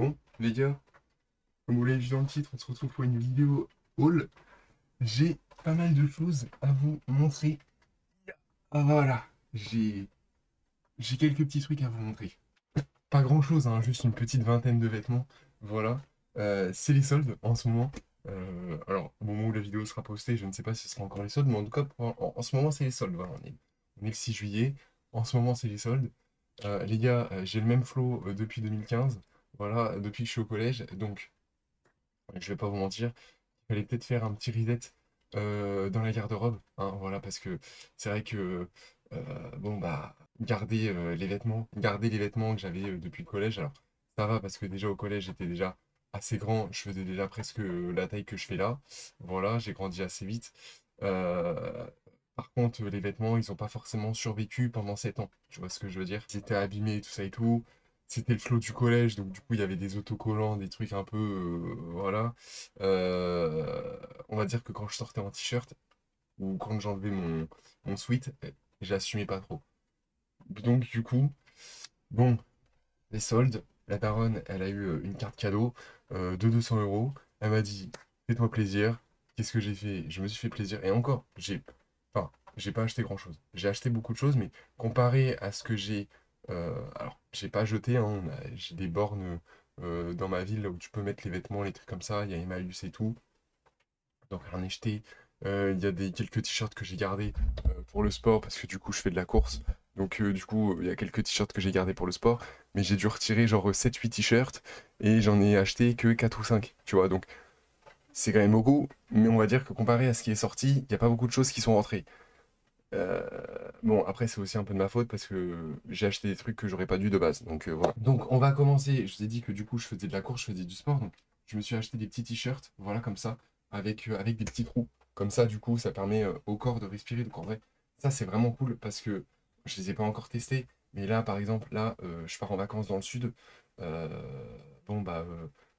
Bon, les gars, comme vous l'avez vu dans le titre, on se retrouve pour une vidéo haul. J'ai pas mal de choses à vous montrer. Ah, voilà, j'ai quelques petits trucs à vous montrer. Pas grand chose, hein, juste une petite vingtaine de vêtements. Voilà. C'est les soldes en ce moment. Alors, au moment où la vidéo sera postée, je ne sais pas si ce sera encore les soldes, mais en tout cas, en ce moment, c'est les soldes. Voilà, on est le 6 juillet. En ce moment, c'est les soldes. Les gars, j'ai le même flow depuis 2015. Voilà, depuis que je suis au collège. Donc, je vais pas vous mentir, il fallait peut-être faire un petit reset dans la garde-robe, hein, voilà, parce que c'est vrai que bon bah garder les vêtements que j'avais depuis le collège, alors ça va parce que déjà au collège j'étais déjà assez grand, je faisais déjà presque la taille que je fais là, voilà, j'ai grandi assez vite. Euh, Par contre, les vêtements, ils ont pas forcément survécu pendant 7 ans, tu vois ce que je veux dire? Ils étaient abîmés, tout ça et tout. C'était le flot du collège, donc du coup, il y avait des autocollants, des trucs un peu, voilà. On va dire que quand je sortais en t-shirt, ou quand j'enlevais mon sweat, j'assumais pas trop. Donc du coup, bon, les soldes, la daronne, elle a eu une carte cadeau de 200 euros. Elle m'a dit, fais-toi plaisir. Qu'est-ce que j'ai fait? Je me suis fait plaisir. Et encore, j'ai pas acheté grand-chose. J'ai acheté beaucoup de choses, mais comparé à ce que j'ai... alors, j'ai pas jeté, hein, j'ai des bornes dans ma ville où tu peux mettre les vêtements, les trucs comme ça. Il y a Emmaüs et tout. Donc rien acheté. Il y a quelques t-shirts que j'ai gardés pour le sport parce que du coup je fais de la course. Donc du coup il y a quelques t-shirts que j'ai gardés pour le sport. Mais j'ai dû retirer genre 7-8 t-shirts et j'en ai acheté que 4 ou 5. Tu vois, donc c'est quand même beaucoup. Mais on va dire que comparé à ce qui est sorti, il n'y a pas beaucoup de choses qui sont rentrées. Euh, bon, après, c'est aussi un peu de ma faute parce que j'ai acheté des trucs que j'aurais pas dû de base. Donc voilà. Donc on va commencer. Je vous ai dit que du coup, je faisais de la course, je faisais du sport. Donc je me suis acheté des petits t-shirts, voilà, comme ça, avec des petits trous. Comme ça, du coup, ça permet au corps de respirer. Donc en vrai, ça, c'est vraiment cool parce que je les ai pas encore testés. Mais là, par exemple, là, je pars en vacances dans le sud. Euh, bon, bah,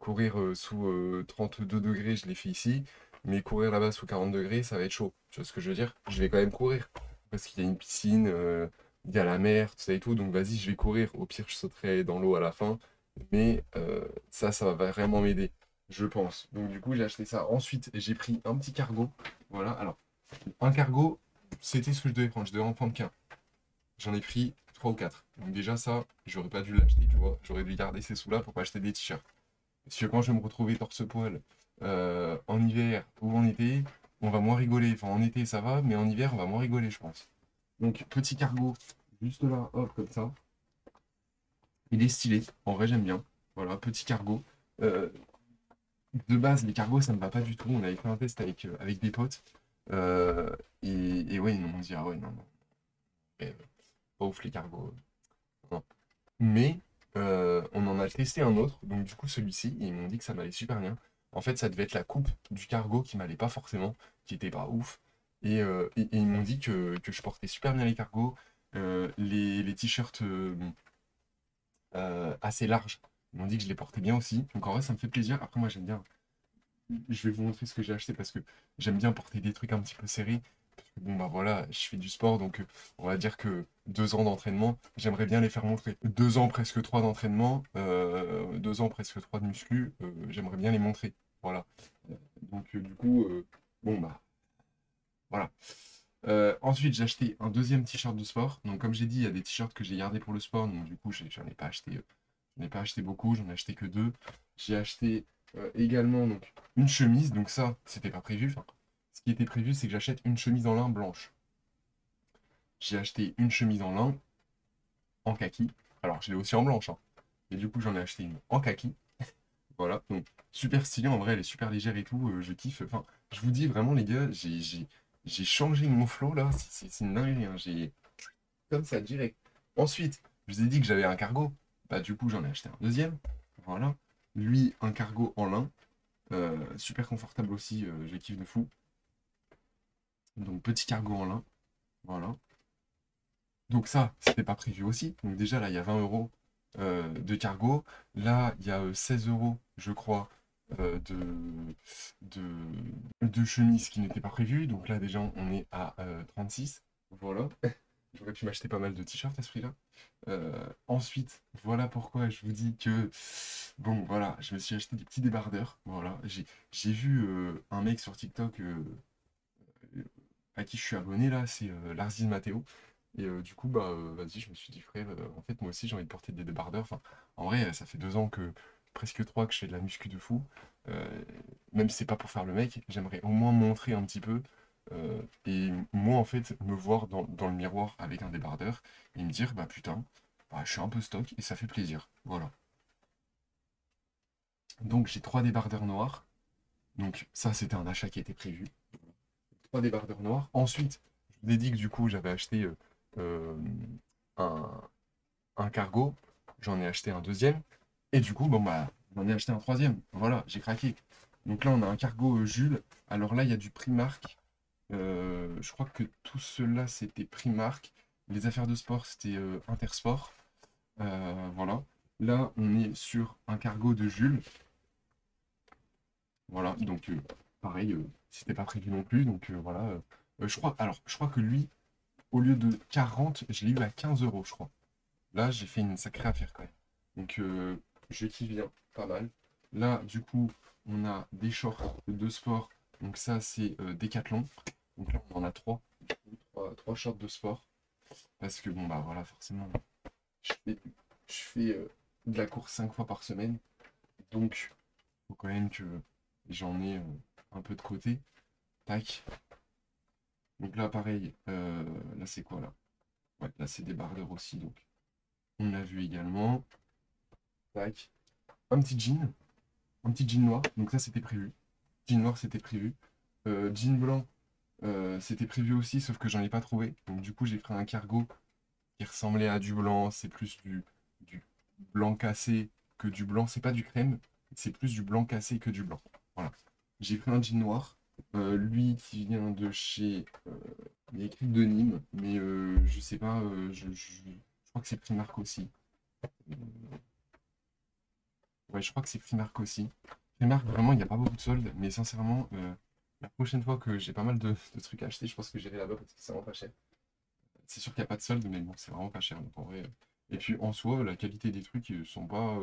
courir sous 32 degrés, je l'ai fait ici. Mais courir là-bas sous 40 degrés, ça va être chaud. Tu vois ce que je veux dire? Je vais quand même courir parce qu'il y a une piscine, il y a la mer, tout ça et tout. Donc vas-y, je vais courir. Au pire, je sauterai dans l'eau à la fin. Mais ça va vraiment m'aider, je pense. Donc du coup, j'ai acheté ça. Ensuite, j'ai pris un petit cargo. Voilà. Alors, un cargo, c'était ce que je devais prendre. Je devais en prendre qu'un. J'en ai pris 3 ou 4. Donc déjà, ça, j'aurais pas dû l'acheter, tu vois. J'aurais dû garder ces sous-là pour pas acheter des t-shirts. Parce que quand je vais me retrouver torse-poil en hiver ou en été, on va moins rigoler. Enfin, en été, ça va, mais en hiver, on va moins rigoler, je pense. Donc, petit cargo, juste là, hop, comme ça. Il est stylé. En vrai, j'aime bien. Voilà, petit cargo. Euh, de base, les cargos, ça me va pas du tout. On avait fait un test avec des potes. Euh, et ouais, ils m'ont dit, ah ouais, non, non, pas ouf les cargos. Non. Mais on en a testé un autre, donc du coup celui-ci, et ils m'ont dit que ça m'allait super bien. En fait, ça devait être la coupe du cargo qui m'allait pas forcément, qui était pas ouf. Et ils m'ont dit que je portais super bien les cargos, les t-shirts assez larges. Ils m'ont dit que je les portais bien aussi. Donc en vrai, ça me fait plaisir. Après, moi, j'aime bien. Je vais vous montrer ce que j'ai acheté parce que j'aime bien porter des trucs un petit peu serrés. Parce que bon, bah voilà, je fais du sport, donc on va dire que 2 ans d'entraînement, j'aimerais bien les faire montrer. 2 ans, presque 3 d'entraînement, 2 ans, presque 3 de muscu, j'aimerais bien les montrer. Voilà. Donc du coup, bon, bah voilà. Ensuite, j'ai acheté un deuxième t-shirt de sport. Donc comme j'ai dit, il y a des t-shirts que j'ai gardés pour le sport, donc du coup, j'en ai pas acheté. J'en ai pas acheté beaucoup, j'en ai acheté que 2. J'ai acheté également donc, une chemise, donc ça, c'était pas prévu. Enfin, ce qui était prévu, c'est que j'achète une chemise en lin blanche. J'ai acheté une chemise en lin, en kaki. Alors, je l'ai aussi en blanche, hein. Et du coup, j'en ai acheté une en kaki. Voilà, donc super stylée, en vrai, elle est super légère et tout, je kiffe. Enfin, je vous dis vraiment, les gars, j'ai changé mon flow là, c'est une dinguerie, hein. J'ai comme ça, direct. Ensuite, je vous ai dit que j'avais un cargo. Bah, du coup, j'en ai acheté un deuxième. Voilà. Lui, un cargo en lin. Super confortable aussi, je kiffe de fou. Donc, petit cargo en lin. Voilà. Donc, ça, c'était pas prévu aussi. Donc, déjà, là, il y a 20 euros de cargo. Là, il y a 16 euros, je crois, de, de chemise qui n'était pas prévu. Donc, là, déjà, on est à 36. Voilà. J'aurais pu m'acheter pas mal de t-shirts à ce prix-là. Ensuite, voilà pourquoi je vous dis que, bon, voilà, je me suis acheté des petits débardeurs. Voilà, j'ai vu un mec sur TikTok à qui je suis abonné là, c'est Larzine Matteo. Et du coup, bah, vas-y, je me suis dit, frère, en fait, moi aussi, j'ai envie de porter des débardeurs. Enfin, en vrai, ça fait 2 ans que, presque 3, que je fais de la muscu de fou. Euh, Même si c'est pas pour faire le mec, j'aimerais au moins montrer un petit peu. Et moi, en fait, me voir dans le miroir avec un débardeur et me dire, bah putain, bah, je suis un peu stock et ça fait plaisir. Voilà. Donc, j'ai 3 débardeurs noirs. Donc, ça, c'était un achat qui était prévu. 3 débardeurs noirs. Ensuite, je vous ai dit que du coup, j'avais acheté euh, un, un cargo. J'en ai acheté un deuxième. Et du coup, bon, bah, j'en ai acheté un troisième. Voilà, j'ai craqué. Donc là, on a un cargo Jules. Alors là, il y a du Primark. Je crois que tout cela, c'était Primark. Les affaires de sport, c'était Intersport. Voilà. Là, on est sur un cargo de Jules. Voilà, donc pareil, c'était pas prévu non plus. Donc voilà. Je crois que lui, au lieu de 40, je l'ai eu à 15 euros, je crois. Là, j'ai fait une sacrée affaire quand même. Donc, je kiffe bien, pas mal. Là, du coup, on a des shorts de sport. Donc, ça, c'est Decathlon. Donc là, on en a 3. Trois shorts de sport. Parce que, bon, bah voilà, forcément, je fais, je fais de la course 5 fois par semaine. Donc, faut quand même que j'en ai un peu de côté. Tac. Donc là, pareil. Là, c'est quoi là? Ouais, là, c'est des bardeurs aussi. Donc, on a vu également. Tac. Un petit jean. Un petit jean noir, donc ça c'était prévu. Jean noir c'était prévu. Jean blanc c'était prévu aussi, sauf que j'en ai pas trouvé. Donc du coup j'ai pris un cargo qui ressemblait à du blanc. C'est plus du blanc cassé que du blanc. C'est pas du crème, c'est plus du blanc cassé que du blanc. Voilà. J'ai pris un jean noir. Lui qui vient de chez. Il y a écrit de Nîmes, mais je sais pas. Je crois que c'est Primark aussi. Euh, Ouais, je crois que c'est Primark aussi. Primark, vraiment, il n'y a pas beaucoup de soldes, mais sincèrement, la prochaine fois que j'ai pas mal de trucs à acheter, je pense que j'irai là-bas parce que c'est vraiment pas cher. C'est sûr qu'il n'y a pas de soldes, mais bon, c'est vraiment pas cher. Donc en vrai. Et puis en soi, la qualité des trucs sont pas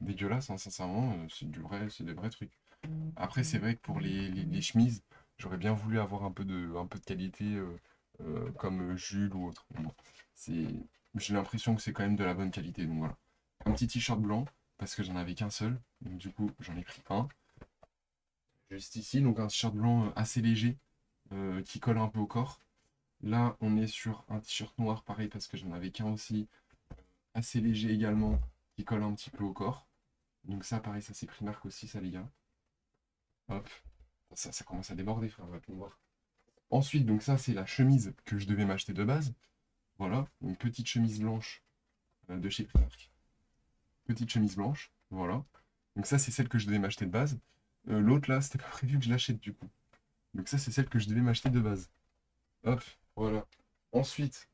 dégueulasses, hein, sincèrement, c'est des vrais trucs. Après, c'est vrai que pour les chemises, j'aurais bien voulu avoir un peu de qualité comme Jules ou autre. Mais bon, c'est, j'ai l'impression que c'est quand même de la bonne qualité, donc voilà. Un petit t-shirt blanc, parce que j'en avais qu'un seul, donc du coup j'en ai pris un. Juste ici, donc un t-shirt blanc assez léger, qui colle un peu au corps. Là, on est sur un t-shirt noir, pareil, parce que j'en avais qu'un aussi, assez léger également, qui colle un petit peu au corps. Donc ça, pareil, ça c'est Primark aussi, ça les gars. Hop, ça commence à déborder, frère, on va tout voir. Ensuite, donc ça, c'est la chemise que je devais m'acheter de base. Voilà, une petite chemise blanche de chez Primark. Petite chemise blanche, voilà. Donc ça, c'est celle que je devais m'acheter de base. L'autre, là, c'était pas prévu que je l'achète, du coup. Donc ça, c'est celle que je devais m'acheter de base. Hop, voilà. Ensuite,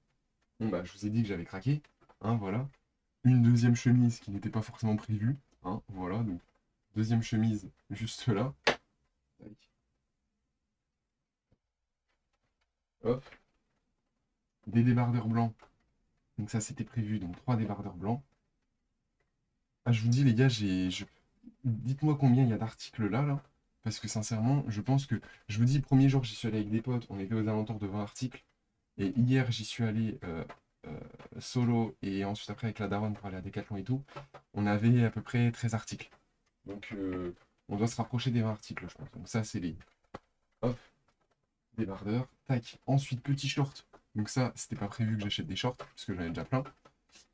bon, bah, je vous ai dit que j'avais craqué. Hein, voilà. Une deuxième chemise qui n'était pas forcément prévue. Hein, voilà, donc deuxième chemise juste là. Tac. Hop, des débardeurs blancs. Donc ça, c'était prévu. Donc 3 débardeurs blancs. Ah, je vous dis, les gars, dites-moi combien il y a d'articles là, là. Parce que sincèrement, je pense que. Je vous dis, premier jour, j'y suis allé avec des potes, on était aux alentours de 20 articles. Et hier, j'y suis allé euh, solo et ensuite après avec la daronne pour aller à Decathlon et tout. On avait à peu près 13 articles. Donc on doit se rapprocher des 20 articles, je pense. Donc ça, c'est les. Hop, débardeurs. Tac. Ensuite, petit short. Donc ça, c'était pas prévu que j'achète des shorts, parce que j'en ai déjà plein.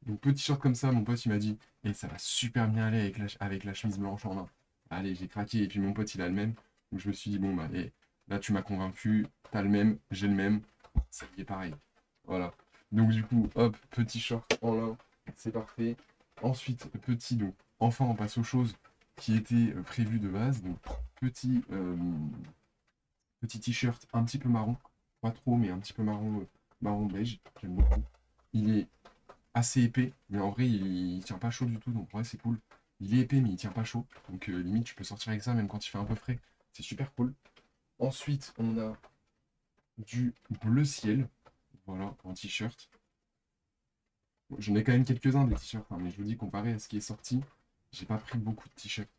Donc petit short comme ça, mon pote il m'a dit, et ça va super bien aller avec la chemise blanche en main. Allez, j'ai craqué, et puis mon pote il a le même. Donc je me suis dit, bon bah allez, là tu m'as convaincu, t'as le même, j'ai le même, ça y est pareil. Voilà. Donc du coup, hop, petit short en lin, c'est parfait. Ensuite, petit, donc enfin on passe aux choses qui étaient prévues de base. Donc petit t-shirt un petit peu marron, pas trop, mais un petit peu marron, marron beige, j'aime beaucoup. Il est assez épais, mais en vrai, il tient pas chaud du tout, donc ouais, c'est cool. Il est épais, mais il tient pas chaud, donc limite, tu peux sortir avec ça, même quand il fait un peu frais. C'est super cool. Ensuite, on a du bleu ciel, voilà, en t-shirt. J'en ai quand même quelques-uns des t-shirts, hein, mais je vous dis, comparé à ce qui est sorti, j'ai pas pris beaucoup de t-shirts.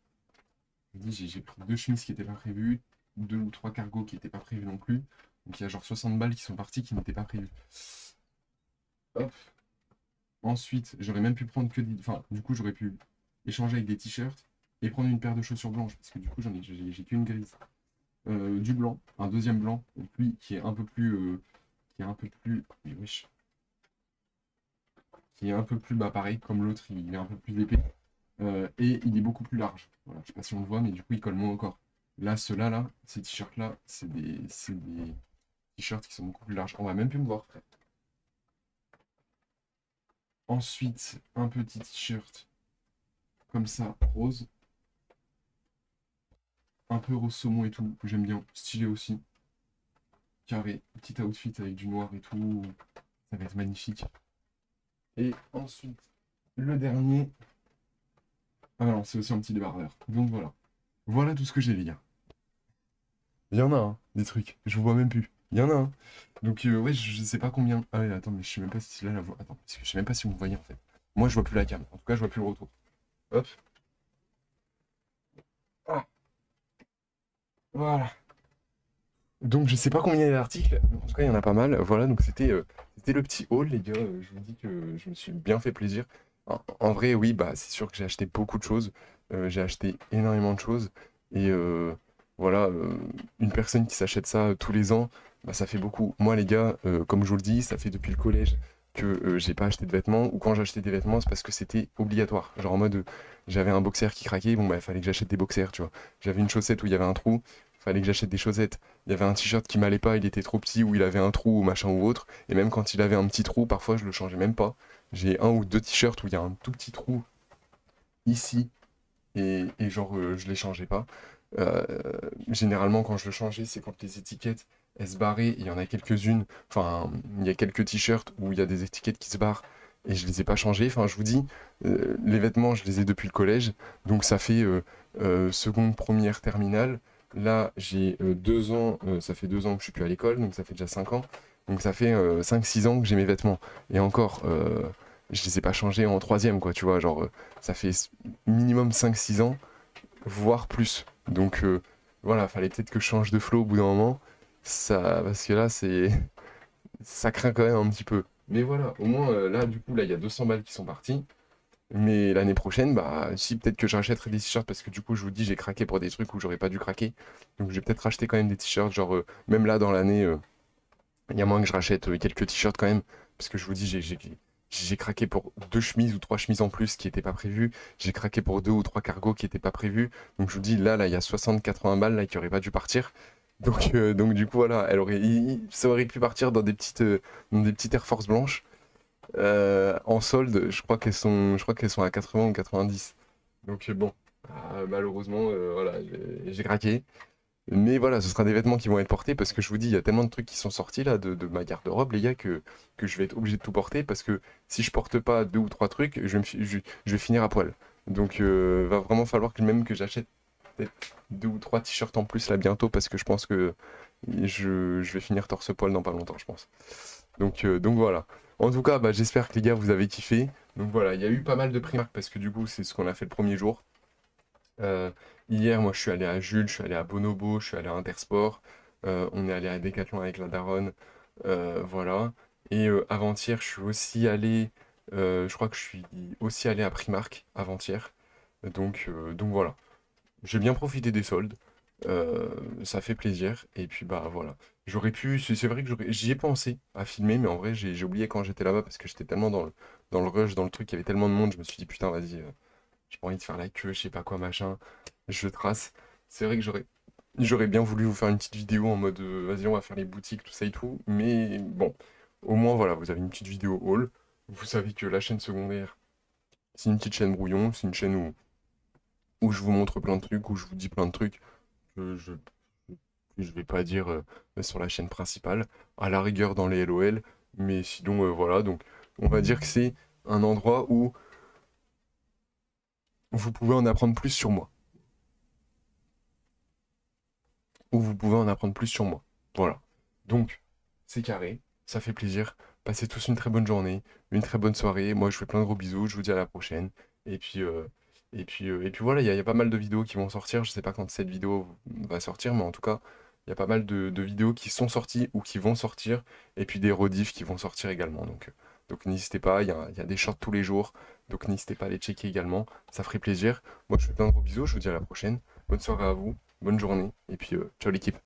Je vous dis, j'ai pris deux chemises qui n'étaient pas prévues, deux ou trois cargos qui n'étaient pas prévus non plus. Donc il y a genre 60 balles qui sont parties qui n'étaient pas prévues. Hop. Ensuite, j'aurais même pu prendre que des. Enfin, du coup, j'aurais pu échanger avec des t-shirts et prendre une paire de chaussures blanches, parce que du coup, j'ai qu'une grise. Du blanc, un deuxième blanc, donc lui qui est un peu plus. Qui est un peu plus. Mais wesh. Qui est un peu plus, bah pareil, comme l'autre, il est un peu plus épais. Et il est beaucoup plus large. Voilà, je sais pas si on le voit, mais du coup, il colle moins au corps. Là, ceux-là, là, ces t-shirts-là, c'est des t-shirts qui sont beaucoup plus larges. On va même plus me voir. Ensuite, un petit t-shirt comme ça, rose. Un peu rose saumon et tout, j'aime bien. Stylé aussi. Carré, petit outfit avec du noir et tout. Ça va être magnifique. Et ensuite, le dernier. Ah non, c'est aussi un petit débardeur. Donc voilà. Voilà tout ce que j'ai, les gars. Il y en a, hein, des trucs. Je vous vois même plus. Il y en a, hein. Donc, ouais, je sais pas combien. Ah ouais, attends, mais je sais même pas si là la voix. Attends, parce que je sais même pas si vous me voyez en fait. Moi, je vois plus la cam. En tout cas, je vois plus le retour. Hop. Ah, voilà. Donc, je sais pas combien il y a d'articles. Mais en tout cas, il y en a pas mal. Voilà, donc c'était le petit haul, les gars. Je vous dis que je me suis bien fait plaisir. En vrai, oui, bah, c'est sûr que j'ai acheté beaucoup de choses. J'ai acheté énormément de choses. Et voilà, une personne qui s'achète ça tous les ans, bah, ça fait beaucoup. Moi, les gars, comme je vous le dis, ça fait depuis le collège que j'ai pas acheté de vêtements. Ou quand j'achetais des vêtements, c'est parce que c'était obligatoire. Genre en mode, j'avais un boxer qui craquait, bon, bah, il fallait que j'achète des boxers, tu vois. J'avais une chaussette où il y avait un trou, il fallait que j'achète des chaussettes. Il y avait un t-shirt qui m'allait pas, il était trop petit, ou il avait un trou, ou machin ou autre. Et même quand il avait un petit trou, parfois je le changeais même pas. J'ai un ou deux t-shirts où il y a un tout petit trou ici, et genre je les changeais pas. Euh, Généralement, quand je le changeais, c'est quand les étiquettes elles se barraient. Il y en a quelques-unes, enfin, il y a quelques t-shirts où il y a des étiquettes qui se barrent et je les ai pas changées. Enfin, je vous dis, les vêtements, je les ai depuis le collège, donc ça fait seconde, première, terminale. Là, j'ai 2 ans, ça fait 2 ans que je suis plus à l'école, donc ça fait déjà 5 ans. Donc ça fait 5-6 ans que j'ai mes vêtements. Et encore, je les ai pas changés en troisième, quoi, tu vois. Genre, ça fait minimum 5-6 ans, voire plus. Donc voilà, fallait peut-être que je change de flow au bout d'un moment. Ça, parce que là, ça craint quand même un petit peu. Mais voilà, au moins là, du coup, là, il y a 200 balles qui sont parties. Mais l'année prochaine, bah, si peut-être que j'achèterai des t-shirts parce que du coup, je vous dis, j'ai craqué pour des trucs où j'aurais pas dû craquer. Donc, je vais peut-être racheter quand même des t-shirts. Genre, même là, dans l'année, il y a moins que je rachète quelques t-shirts quand même. Parce que je vous dis, j'ai craqué pour 2 chemises ou 3 chemises en plus qui n'étaient pas prévues. J'ai craqué pour 2 ou 3 cargos qui n'étaient pas prévus. Donc je vous dis, là, il y a 60-80 balles là, qui n'auraient pas dû partir. Donc du coup, voilà, ça aurait pu partir dans des petites Air Force blanches. En solde, je crois qu'elles sont à 80 ou 90. Donc bon, malheureusement, voilà, j'ai craqué. Mais voilà, ce sera des vêtements qui vont être portés parce que je vous dis, il y a tellement de trucs qui sont sortis là de ma garde-robe, les gars, que je vais être obligé de tout porter parce que si je porte pas 2 ou 3 trucs, je vais finir à poil. Donc, va vraiment falloir que même que j'achète peut-être 2 ou 3 t-shirts en plus là bientôt parce que je pense que je vais finir torse-poil dans pas longtemps, je pense. Donc voilà. En tout cas, bah, j'espère que les gars, vous avez kiffé. Donc voilà, il y a eu pas mal de Primark parce que du coup, c'est ce qu'on a fait le premier jour. Euh, Hier, moi, je suis allé à Jules, je suis allé à Bonobo, je suis allé à Intersport. On est allé à Decathlon avec la daronne. Voilà. Et avant-hier, je suis aussi allé. Je crois que je suis aussi allé à Primark avant-hier. Donc voilà. J'ai bien profité des soldes. Ça fait plaisir. Et puis bah voilà. J'aurais pu. C'est vrai que j'y ai pensé à filmer, mais en vrai, j'ai oublié quand j'étais là-bas parce que j'étais tellement dans le rush, dans le truc, il y avait tellement de monde. Je me suis dit, putain, vas-y. J'ai pas envie de faire la queue, je sais pas quoi, machin. Je trace. C'est vrai que j'aurais bien voulu vous faire une petite vidéo en mode vas-y, on va faire les boutiques, tout ça et tout. Mais bon, au moins voilà, vous avez une petite vidéo haul. Vous savez que la chaîne secondaire, c'est une petite chaîne brouillon. C'est une chaîne où je vous montre plein de trucs, où je vous dis plein de trucs que je vais pas dire sur la chaîne principale. À la rigueur dans les LOL. Mais sinon, voilà. Donc, on va dire que c'est un endroit où vous pouvez en apprendre plus sur moi. Où vous pouvez en apprendre plus sur moi. Voilà. Donc, c'est carré, ça fait plaisir. Passez tous une très bonne journée, une très bonne soirée. Moi, je vous fais plein de gros bisous. Je vous dis à la prochaine. Et puis, et puis voilà, il y a pas mal de vidéos qui vont sortir. Je sais pas quand cette vidéo va sortir, mais en tout cas, il y a pas mal de vidéos qui sont sorties ou qui vont sortir. Et puis des rediffs qui vont sortir également. Donc n'hésitez pas, il y a des shorts tous les jours. Donc n'hésitez pas à les checker également. Ça ferait plaisir. Moi, je vous fais plein de gros bisous. Je vous dis à la prochaine. Bonne soirée à vous. Bonne journée. Et puis, ciao l'équipe.